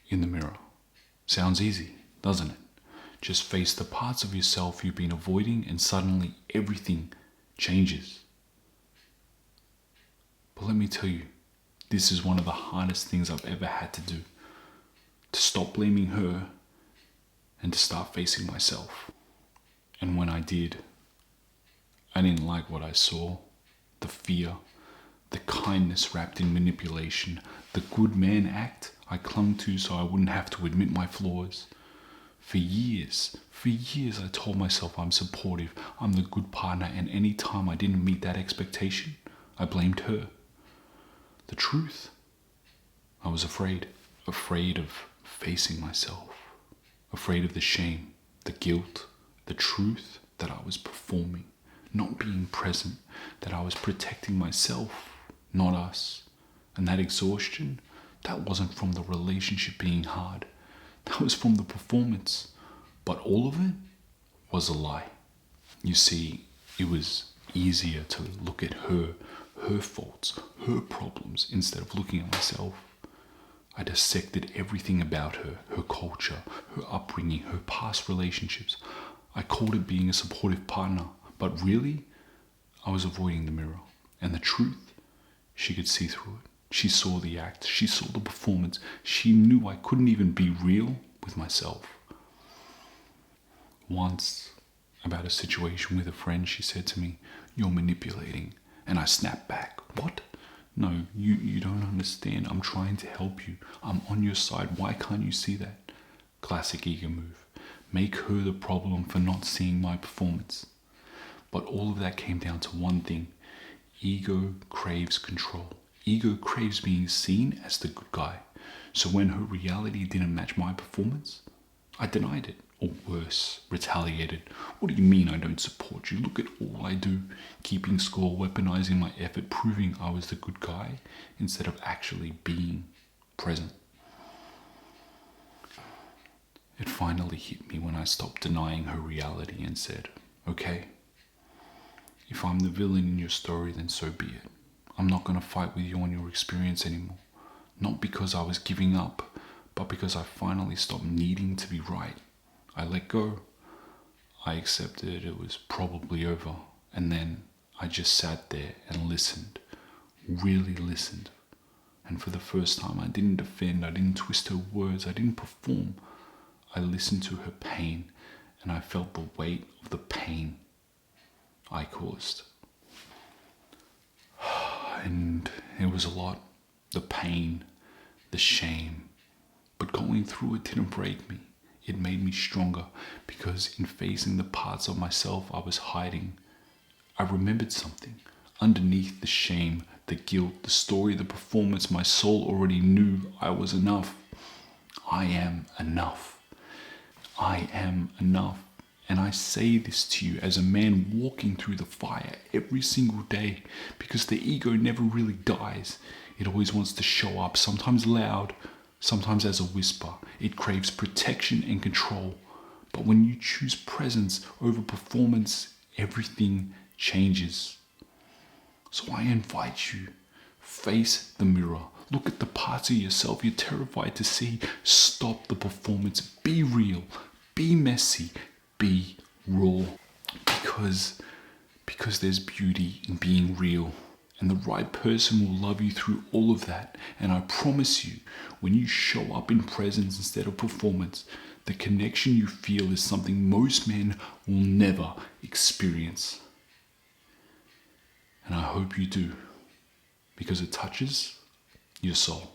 in the mirror. Sounds easy, doesn't it? Just face the parts of yourself you've been avoiding and suddenly everything changes. But let me tell you, this is one of the hardest things I've ever had to do. To stop blaming her and to start facing myself. And when I did, I didn't like what I saw. The fear, the kindness wrapped in manipulation, the good man act I clung to so I wouldn't have to admit my flaws. For years I told myself I'm supportive, I'm the good partner, and any time I didn't meet that expectation, I blamed her. The truth, I was afraid of facing myself, afraid of the shame, the guilt, the truth that I was performing, not being present, that I was protecting myself, not us. And that exhaustion, that wasn't from the relationship being hard, that was from the performance. But all of it was a lie. You see, it was easier to look at her faults, her problems, instead of looking at myself. I dissected everything about her culture, her upbringing, her past relationships. I called it being a supportive partner, but really, I was avoiding the mirror. And the truth, she could see through it. She saw the act, she saw the performance. She knew I couldn't even be real with myself. Once, about a situation with a friend, she said to me, "You're manipulating." And I snapped back. "What? No, you don't understand. I'm trying to help you. I'm on your side. Why can't you see that?" Classic ego move. Make her the problem for not seeing my performance. But all of that came down to one thing. Ego craves control. Ego craves being seen as the good guy. So when her reality didn't match my performance, I denied it. Or worse, retaliated. "What do you mean I don't support you? Look at all I do." Keeping score, weaponizing my effort, proving I was the good guy instead of actually being present. It finally hit me when I stopped denying her reality and said, "Okay, if I'm the villain in your story, then so be it. I'm not going to fight with you on your experience anymore. Not because I was giving up, but because I finally stopped needing to be right. I let go. I accepted it was probably over. And then I just sat there and listened. Really listened. And for the first time, I didn't defend. I didn't twist her words. I didn't perform. I listened to her pain, and I felt the weight of the pain I caused. And it was a lot. The pain, the shame. But going through it didn't break me. It made me stronger, because in facing the parts of myself I was hiding, I remembered something. Underneath the shame, the guilt, the story, the performance, my soul already knew I was enough. I am enough. I am enough. And I say this to you as a man walking through the fire every single day, because the ego never really dies. It always wants to show up, sometimes loud, sometimes as a whisper. It craves protection and control. But when you choose presence over performance, everything changes. So I invite you, face the mirror. Look at the parts of yourself you're terrified to see. Stop the performance. Be real. Be messy. Be raw. Because there's beauty in being real. And the right person will love you through all of that. And I promise you, when you show up in presence instead of performance, the connection you feel is something most men will never experience. And I hope you do, because it touches your soul.